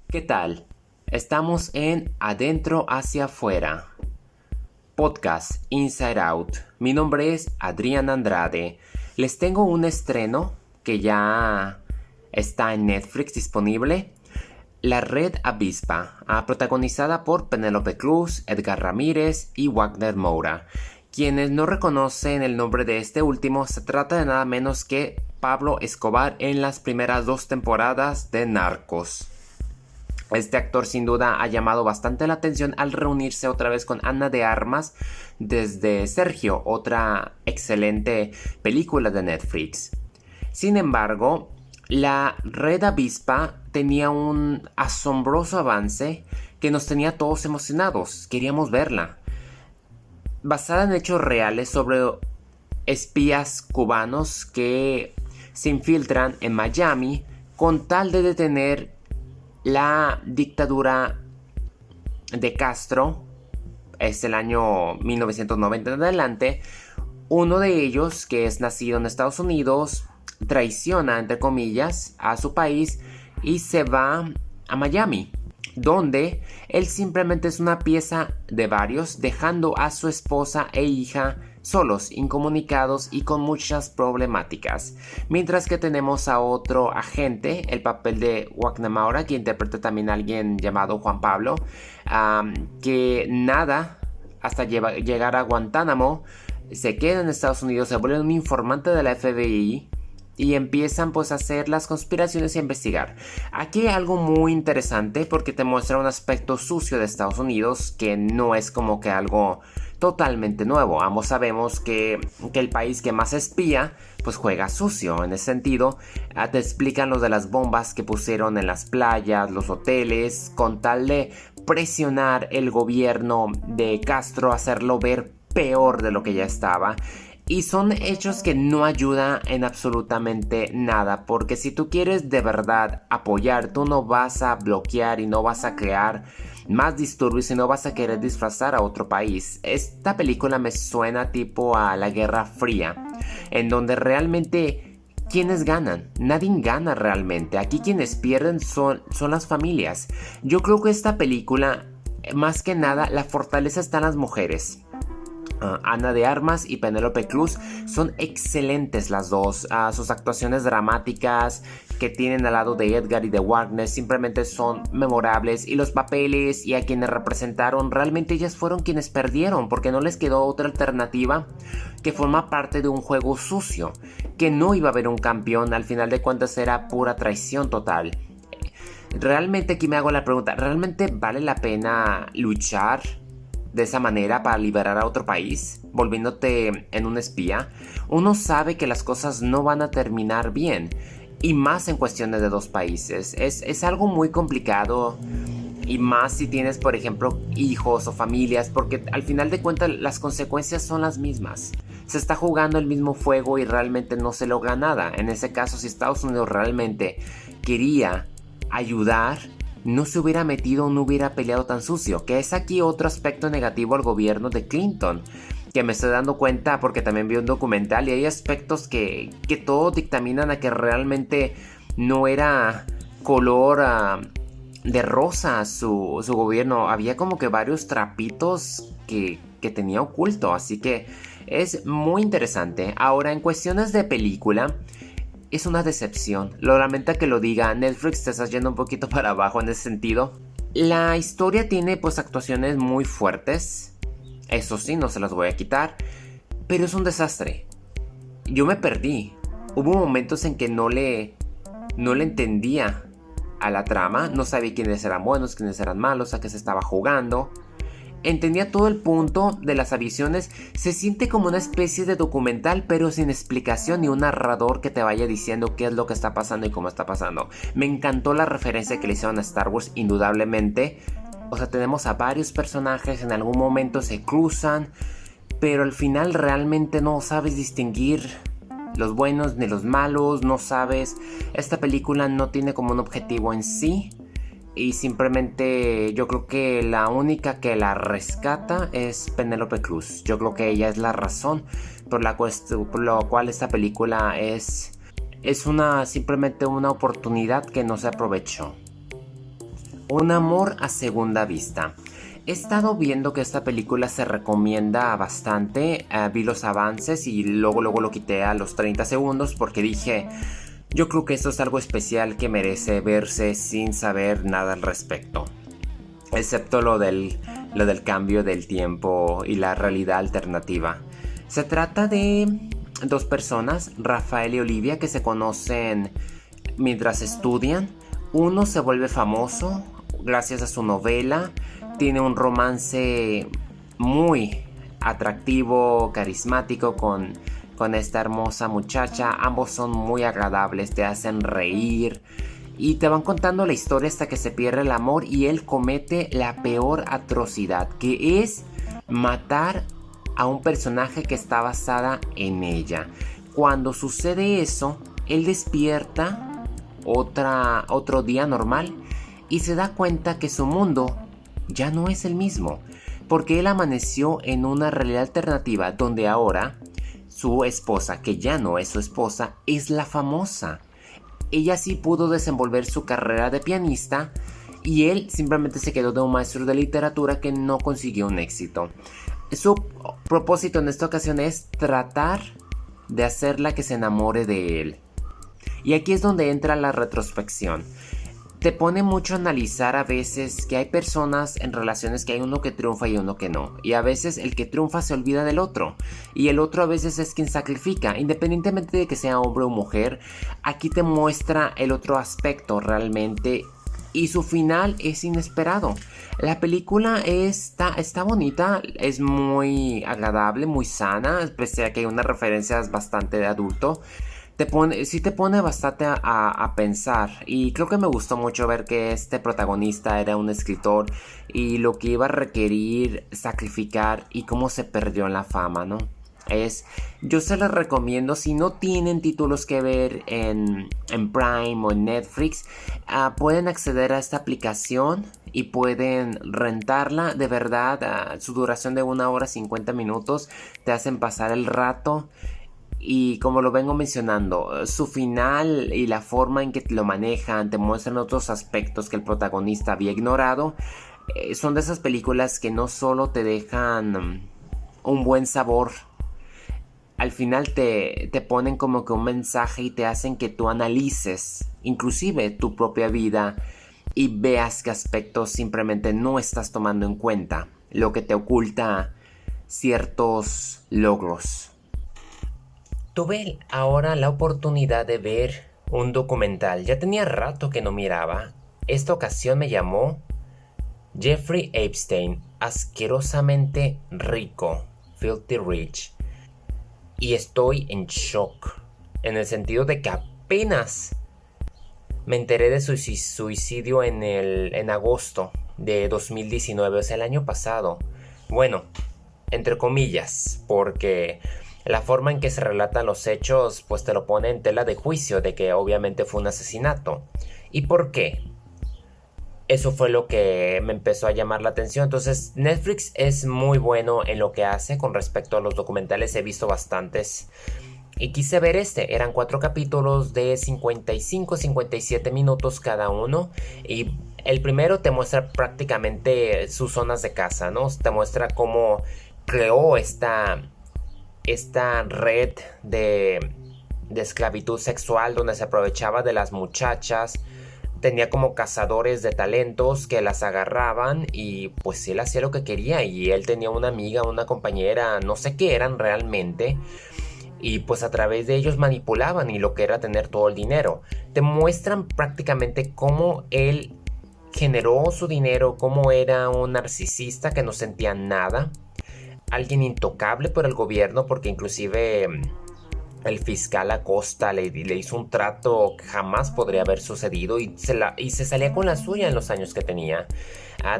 ¿Qué tal? Estamos en Adentro hacia afuera, podcast Inside Out. Mi nombre es Adrián Andrade. Les tengo un estreno que ya está en Netflix disponible. La Red Avispa, protagonizada por Penélope Cruz, Edgar Ramírez y Wagner Moura. Quienes no reconocen el nombre de este último, se trata de nada menos que Pablo Escobar en las primeras 2 temporadas de Narcos. Este actor sin duda ha llamado bastante la atención al reunirse otra vez con Ana de Armas desde Sergio, otra excelente película de Netflix. Sin embargo, la Red Avispa tenía un asombroso avance que nos tenía todos emocionados, queríamos verla. Basada en hechos reales sobre espías cubanos que se infiltran en Miami con tal de detener la dictadura de Castro. Es el año 1990 en adelante. Uno de ellos, que es nacido en Estados Unidos, traiciona, entre comillas, a su país y se va a Miami, donde él simplemente es una pieza de varios, dejando a su esposa e hija solos, incomunicados y con muchas problemáticas. Mientras que tenemos a otro agente, el papel de Wagner Moura, que interpreta también a alguien llamado Juan Pablo, que nada hasta llegar a Guantánamo, se queda en Estados Unidos, se vuelve un informante de la FBI y empiezan pues a hacer las conspiraciones y a investigar. Aquí hay algo muy interesante porque te muestra un aspecto sucio de Estados Unidos que no es como que algo totalmente nuevo. Ambos sabemos que el país que más espía pues juega sucio. En ese sentido, te explican lo de las bombas que pusieron en las playas, los hoteles, con tal de presionar el gobierno de Castro, hacerlo ver peor de lo que ya estaba. Y son hechos que no ayudan en absolutamente nada, porque si tú quieres de verdad apoyar, tú no vas a bloquear y no vas a crear más disturbios y no vas a querer disfrazar a otro país. Esta película me suena tipo a la Guerra Fría, en donde realmente ¿quiénes ganan? Nadie gana realmente. Aquí quienes pierden son las familias. Yo creo que esta película, más que nada, la fortaleza está en las mujeres. Ana de Armas y Penélope Cruz son excelentes las dos. Sus actuaciones dramáticas que tienen al lado de Edgar y de Wagner simplemente son memorables, y los papeles y a quienes representaron, realmente ellas fueron quienes perdieron porque no les quedó otra alternativa que forma parte de un juego sucio, que no iba a haber un campeón. Al final de cuentas era pura traición total. Realmente aquí me hago la pregunta, ¿realmente vale la pena luchar de esa manera para liberar a otro país, volviéndote en un espía? Uno sabe que las cosas no van a terminar bien, y más en cuestiones de 2 países. Es algo muy complicado, y más si tienes, por ejemplo, hijos o familias, porque al final de cuentas las consecuencias son las mismas. Se está jugando el mismo fuego y realmente no se logra nada. En ese caso, si Estados Unidos realmente quería ayudar, no se hubiera metido, no hubiera peleado tan sucio, que es aquí otro aspecto negativo al gobierno de Clinton, que me estoy dando cuenta porque también vi un documental y hay aspectos que todo dictaminan a que realmente no era color de rosa su gobierno. Había como que varios trapitos que tenía oculto, así que es muy interesante. Ahora, en cuestiones de película, es una decepción. Lo lamenta que lo diga. Netflix te está yendo un poquito para abajo en ese sentido. La historia tiene pues actuaciones muy fuertes. Eso sí, no se las voy a quitar. Pero es un desastre. Yo me perdí. Hubo momentos en que no le entendía a la trama. No sabía quiénes eran buenos, quiénes eran malos, a qué se estaba jugando. Entendía todo el punto de las avisiones. Se siente como una especie de documental, pero sin explicación ni un narrador que te vaya diciendo qué es lo que está pasando y cómo está pasando. Me encantó la referencia que le hicieron a Star Wars, indudablemente. O sea, tenemos a varios personajes, en algún momento se cruzan, pero al final realmente no sabes distinguir los buenos ni los malos, no sabes. Esta película no tiene como un objetivo en sí. Y simplemente yo creo que la única que la rescata es Penélope Cruz. Yo creo que ella es la razón por la cual esta película es simplemente una oportunidad que no se aprovechó. Un amor a segunda vista. He estado viendo que esta película se recomienda bastante. Vi los avances y luego lo quité a los 30 segundos porque dije, yo creo que esto es algo especial que merece verse sin saber nada al respecto. Excepto lo del cambio del tiempo y la realidad alternativa. Se trata de dos personas, Rafael y Olivia, que se conocen mientras estudian. Uno se vuelve famoso gracias a su novela. Tiene un romance muy atractivo, carismático con esta hermosa muchacha. Ambos son muy agradables, te hacen reír y te van contando la historia hasta que se pierde el amor y él comete la peor atrocidad, que es matar a un personaje que está basada en ella. Cuando sucede eso, él despierta otro día normal y se da cuenta que su mundo ya no es el mismo, porque él amaneció en una realidad alternativa donde ahora su esposa, que ya no es su esposa, es la famosa. Ella sí pudo desenvolver su carrera de pianista y él simplemente se quedó de un maestro de literatura que no consiguió un éxito. Su propósito en esta ocasión es tratar de hacerla que se enamore de él. Y aquí es donde entra la retrospección. Te pone mucho a analizar a veces que hay personas en relaciones que hay uno que triunfa y uno que no. Y a veces el que triunfa se olvida del otro. Y el otro a veces es quien sacrifica. Independientemente de que sea hombre o mujer, aquí te muestra el otro aspecto realmente. Y su final es inesperado. La película está bonita, es muy agradable, muy sana. Pese a que hay unas referencias bastante de adulto. Sí te pone bastante a pensar, y creo que me gustó mucho ver que este protagonista era un escritor y lo que iba a requerir sacrificar y cómo se perdió en la fama, ¿no? Yo se les recomiendo, si no tienen títulos que ver en Prime o en Netflix, pueden acceder a esta aplicación y pueden rentarla. De verdad, su duración de 1 hora 50 minutos te hacen pasar el rato. Y como lo vengo mencionando, su final y la forma en que lo manejan te muestran otros aspectos que el protagonista había ignorado. Son de esas películas que no solo te dejan un buen sabor, al final te ponen como que un mensaje y te hacen que tú analices inclusive tu propia vida y veas qué aspectos simplemente no estás tomando en cuenta, lo que te oculta ciertos logros. Tuve ahora la oportunidad de ver un documental. Ya tenía rato que no miraba. Esta ocasión me llamó Jeffrey Epstein, asquerosamente rico, Filthy Rich. Y estoy en shock, en el sentido de que apenas me enteré de su suicidio en agosto de 2019, o sea, el año pasado. Bueno, entre comillas, porque la forma en que se relatan los hechos pues te lo pone en tela de juicio de que obviamente fue un asesinato. ¿Y por qué? Eso fue lo que me empezó a llamar la atención. Entonces Netflix es muy bueno en lo que hace con respecto a los documentales. He visto bastantes y quise ver eran 4 capítulos de 55-57 minutos cada uno. Y el primero te muestra prácticamente sus zonas de casa, ¿no? Te muestra cómo creó esta red de esclavitud sexual donde se aprovechaba de las muchachas. Tenía como cazadores de talentos que las agarraban y pues él hacía lo que quería, y él tenía una amiga, una compañera, no sé qué eran realmente, y pues a través de ellos manipulaban y lo que era tener todo el dinero. Te muestran prácticamente cómo él generó su dinero, cómo era un narcisista que no sentía nada, alguien intocable por el gobierno, porque inclusive el fiscal Acosta le hizo un trato que jamás podría haber sucedido y se salía con la suya en los años que tenía.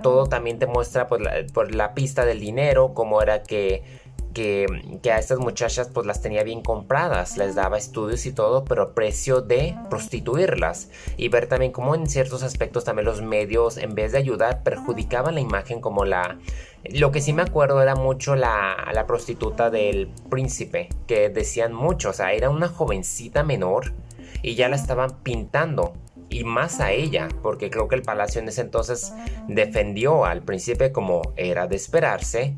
Todo también te muestra por la pista del dinero, cómo era que a estas muchachas pues las tenía bien compradas, les daba estudios y todo, pero a precio de prostituirlas. Y ver también cómo en ciertos aspectos también los medios, en vez de ayudar, perjudicaban la imagen, como lo que sí me acuerdo era mucho la prostituta del Príncipe, que decían mucho, o sea, era una jovencita menor y ya la estaban pintando. y más a ella, porque creo que el palacio en ese entonces defendió al príncipe como era de esperarse.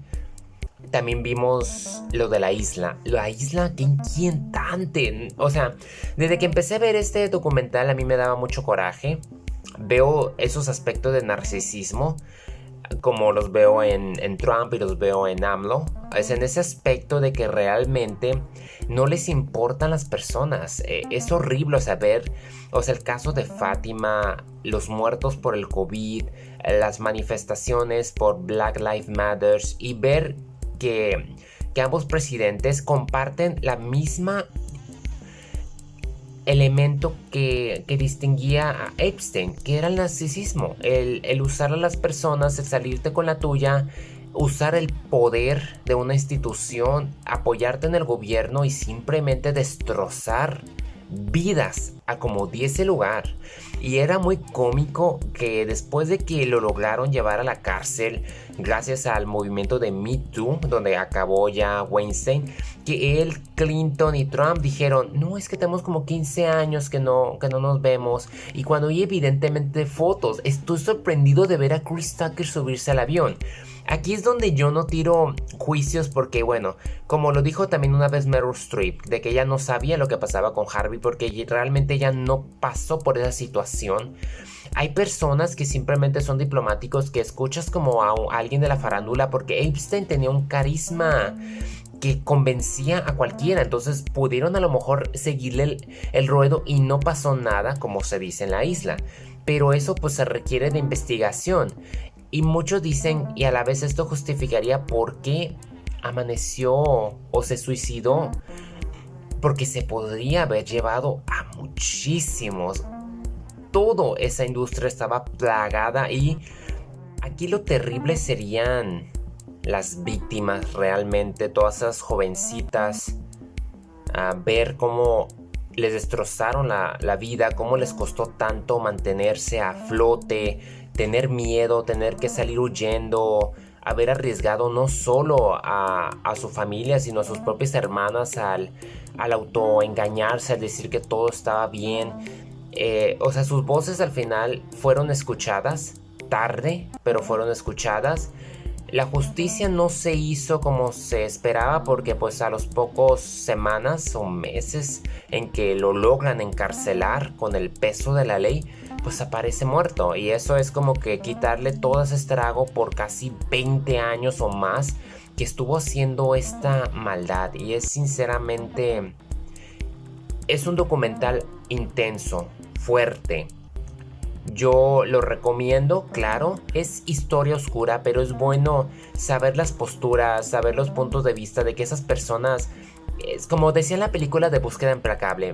También vimos lo de la isla. La isla, qué inquietante. O sea, desde que empecé a ver este documental a mí me daba mucho coraje. Veo esos aspectos de narcisismo como los veo en Trump y los veo en AMLO. Es en ese aspecto de que realmente no les importan las personas. Es horrible saber, o sea, el caso de Fátima, los muertos por el COVID, las manifestaciones por Black Lives Matter y ver que ambos presidentes comparten la misma elemento que distinguía a Epstein, que era el narcisismo, el usar a las personas, el salirte con la tuya, usar el poder de una institución, apoyarte en el gobierno y simplemente destrozar vidas a como diese lugar. Y era muy cómico que después de que lo lograron llevar a la cárcel gracias al movimiento de Me Too, donde acabó ya Weinstein, que él, Clinton y Trump dijeron, no, es que tenemos como 15 años que no nos vemos. Y cuando hay evidentemente fotos, estoy sorprendido de ver a Chris Tucker subirse al avión. Aquí es donde yo no tiro juicios porque, bueno, como lo dijo también una vez Meryl Streep, de que ella no sabía lo que pasaba con Harvey porque realmente ella no pasó por esa situación. Hay personas que simplemente son diplomáticos que escuchas como a alguien de la farándula porque Epstein tenía un carisma que convencía a cualquiera, entonces pudieron a lo mejor seguirle el ruedo y no pasó nada, como se dice en la isla. Pero eso pues se requiere de investigación. Y muchos dicen, y a la vez esto justificaría por qué amaneció o se suicidó, porque se podría haber llevado a muchísimos. Toda esa industria estaba plagada y aquí lo terrible serían las víctimas realmente, todas esas jovencitas, a ver cómo les destrozaron la vida, cómo les costó tanto mantenerse a flote, tener miedo, tener que salir huyendo, haber arriesgado no solo a su familia, sino a sus propias hermanas al autoengañarse, al decir que todo estaba bien. O sea, sus voces al final fueron escuchadas, tarde, pero fueron escuchadas. La justicia no se hizo como se esperaba porque pues a los pocos semanas o meses en que lo logran encarcelar con el peso de la ley, pues aparece muerto. Y eso es como que quitarle todo ese estrago por casi 20 años o más que estuvo haciendo esta maldad. Y es sinceramente, es un documental intenso, fuerte. Yo lo recomiendo, claro, es historia oscura, pero es bueno saber las posturas, saber los puntos de vista de que esas personas, es como decía en la película de Búsqueda Implacable,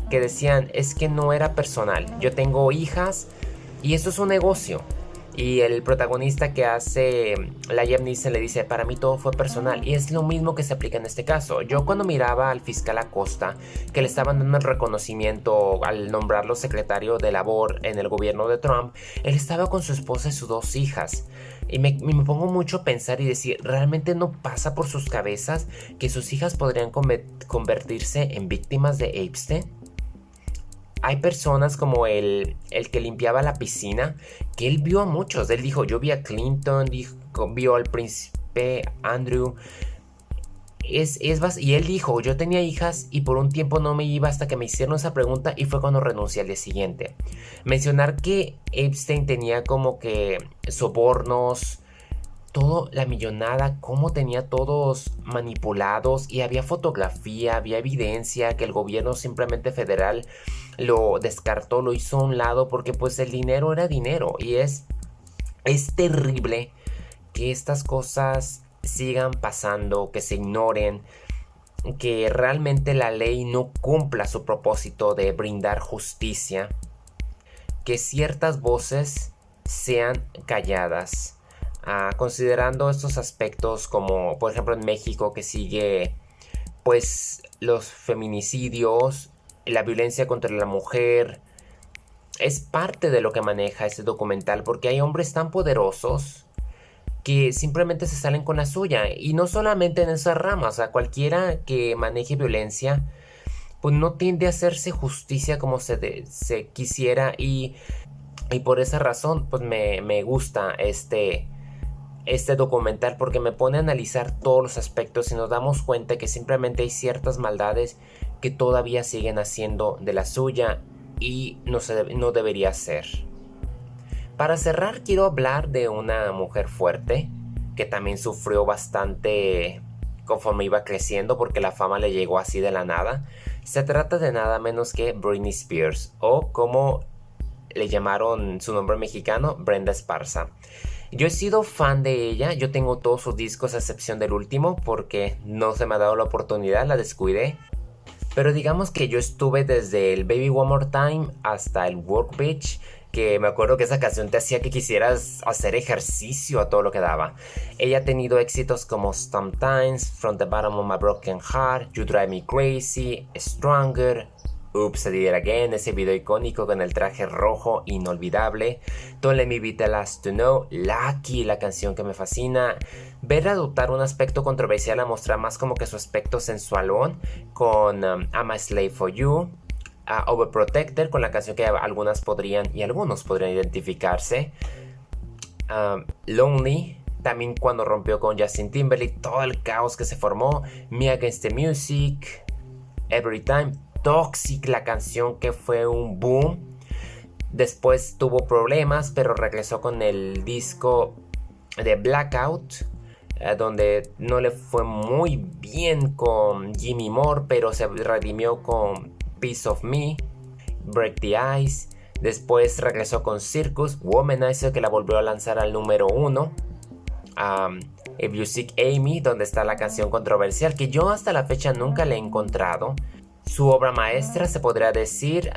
que decían, es que no era personal, yo tengo hijas y esto es un negocio. Y el protagonista que hace Liam Neeson le dice, para mí todo fue personal. Y es lo mismo que se aplica en este caso. Yo cuando miraba al fiscal Acosta, que le estaban dando el reconocimiento al nombrarlo secretario de labor en el gobierno de Trump, él estaba con su esposa y sus 2 hijas. Y me pongo mucho a pensar y decir, ¿realmente no pasa por sus cabezas que sus hijas podrían convertirse en víctimas de Epstein? Hay personas como el que limpiaba la piscina, que él vio a muchos. Él dijo, yo vi a Clinton, vio al príncipe Andrew. Y él dijo, yo tenía hijas y por un tiempo no me iba hasta que me hicieron esa pregunta y fue cuando renuncié al día siguiente. Mencionar que Epstein tenía como que sobornos, todo la millonada, cómo tenía todos manipulados y había fotografía, había evidencia que el gobierno simplemente federal lo descartó, lo hizo a un lado porque pues el dinero era dinero y es terrible que estas cosas sigan pasando, que se ignoren, que realmente la ley no cumpla su propósito de brindar justicia, que ciertas voces sean calladas. Considerando estos aspectos como por ejemplo en México que sigue pues los feminicidios, la violencia contra la mujer, es parte de lo que maneja este documental porque hay hombres tan poderosos que simplemente se salen con la suya y no solamente en esas ramas, cualquiera que maneje violencia pues no tiende a hacerse justicia como se quisiera, y por esa razón pues me gusta este documental, porque me pone a analizar todos los aspectos y nos damos cuenta que simplemente hay ciertas maldades que todavía siguen haciendo de la suya y no debería ser. Para cerrar, quiero hablar de una mujer fuerte que también sufrió bastante conforme iba creciendo, porque la fama le llegó así de la nada. Se trata de nada menos que Britney Spears, o como le llamaron su nombre mexicano, Brenda Esparza. Yo he sido fan de ella, yo tengo todos sus discos a excepción del último porque no se me ha dado la oportunidad, la descuidé. Pero digamos que yo estuve desde el Baby One More Time hasta el Work Bitch, que me acuerdo que esa canción te hacía que quisieras hacer ejercicio a todo lo que daba. Ella ha tenido éxitos como Sometimes, From the Bottom of My Broken Heart, You Drive Me Crazy, Stronger, Oops, I Did It Again, ese video icónico con el traje rojo inolvidable, Don't Let Me Be the Last to Know, Lucky, la canción que me fascina. Verla adoptar un aspecto controversial a mostrar más como que su aspecto sensualón con I'm a Slave for You, Overprotector, con la canción que algunos podrían identificarse, Lonely, también cuando rompió con Justin Timberlake, todo el caos que se formó, Me Against the Music, Every Time, Toxic, la canción que fue un boom. Después tuvo problemas, pero regresó con el disco de Blackout, donde no le fue muy bien con Jimmy Moore, pero se redimió con Piece of Me, Break the Ice. Después regresó con Circus, Womanizer, que la volvió a lanzar al número 1. If You Seek Amy, donde está la canción controversial que yo hasta la fecha nunca le he encontrado. Su obra maestra se podría decir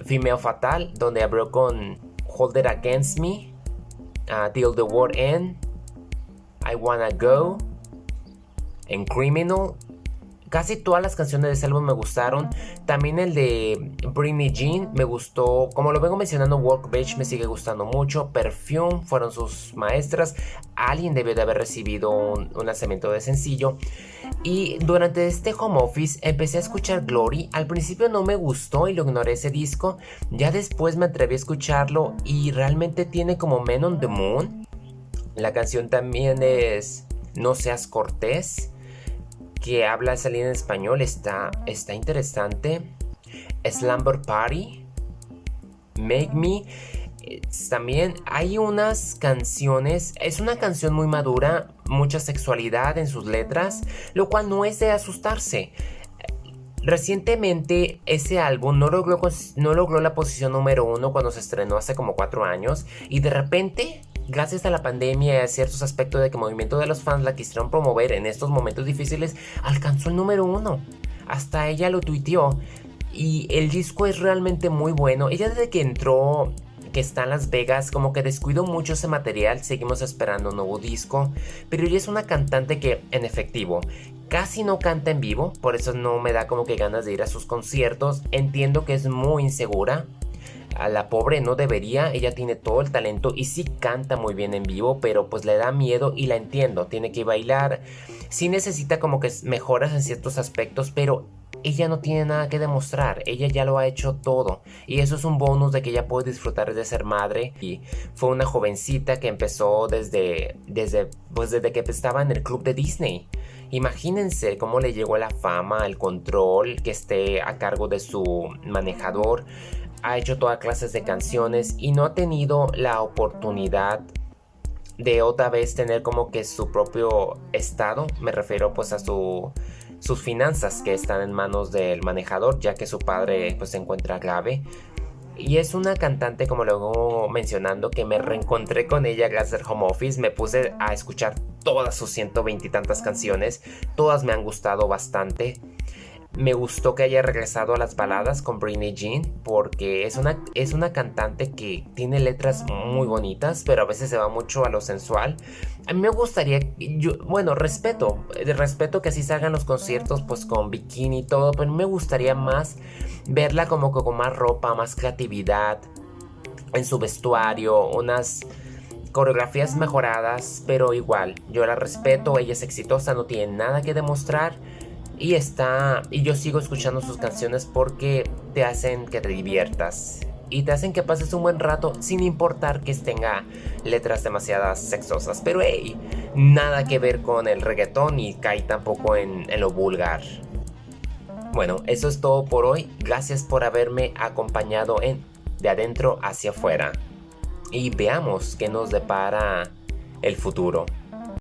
Female Fatal, donde abrió con Hold It Against Me, Till the World End, I Wanna Go, en Criminal. Casi todas las canciones de ese álbum me gustaron. También el de Britney Jean me gustó. Como lo vengo mencionando, Work Bitch me sigue gustando mucho. Perfume fueron sus maestras. Alien debió de haber recibido un lanzamiento de sencillo. Y durante este home office empecé a escuchar Glory. Al principio no me gustó y lo ignoré ese disco. Ya después me atreví a escucharlo y realmente tiene como Men on the Moon. La canción también es No Seas Cortés, que habla esa línea en español, está interesante. Slumber Party, Make Me. También hay unas canciones, es una canción muy madura, mucha sexualidad en sus letras, lo cual no es de asustarse. Recientemente ese álbum no logró la posición número 1 cuando se estrenó hace como 4 años, y de repente, gracias a la pandemia y a ciertos aspectos de que el movimiento de los fans la quisieron promover en estos momentos difíciles, alcanzó el número 1. Hasta ella lo tuiteó. Y el disco es realmente muy bueno. Ella desde que entró, que está en Las Vegas, como que descuidó mucho ese material. Seguimos esperando un nuevo disco. Pero ella es una cantante que, en efectivo, casi no canta en vivo. Por eso no me da como que ganas de ir a sus conciertos. Entiendo que es muy insegura. A la pobre no debería, ella tiene todo el talento y sí canta muy bien en vivo, pero pues le da miedo y la entiendo, tiene que bailar, sí necesita como que mejoras en ciertos aspectos, pero ella no tiene nada que demostrar, ella ya lo ha hecho todo y eso es un bonus de que ella puede disfrutar de ser madre. Y fue una jovencita que empezó desde que estaba en el club de Disney. Imagínense cómo le llegó la fama, el control, que esté a cargo de su manejador. Ha hecho todas clases de canciones y no ha tenido la oportunidad de otra vez tener como que su propio estado. Me refiero pues a sus finanzas, que están en manos del manejador, ya que su padre pues se encuentra grave. Y es una cantante, como lo vengo mencionando, que me reencontré con ella gracias al home office. Me puse a escuchar todas sus 120 y tantas canciones. Todas me han gustado bastante. Me gustó que haya regresado a las baladas con Britney Jean, porque es una cantante que tiene letras muy bonitas, pero a veces se va mucho a lo sensual. A mí me gustaría, respeto que así salgan los conciertos pues con bikini y todo, pero me gustaría más verla como que con más ropa, más creatividad en su vestuario, unas coreografías mejoradas, pero igual, yo la respeto, ella es exitosa, no tiene nada que demostrar. Y yo sigo escuchando sus canciones porque te hacen que te diviertas y te hacen que pases un buen rato sin importar que tenga letras demasiadas sexosas. Pero hey, nada que ver con el reggaetón y cae tampoco en lo vulgar. Bueno, eso es todo por hoy. Gracias por haberme acompañado en De Adentro hacia afuera. Y veamos qué nos depara el futuro.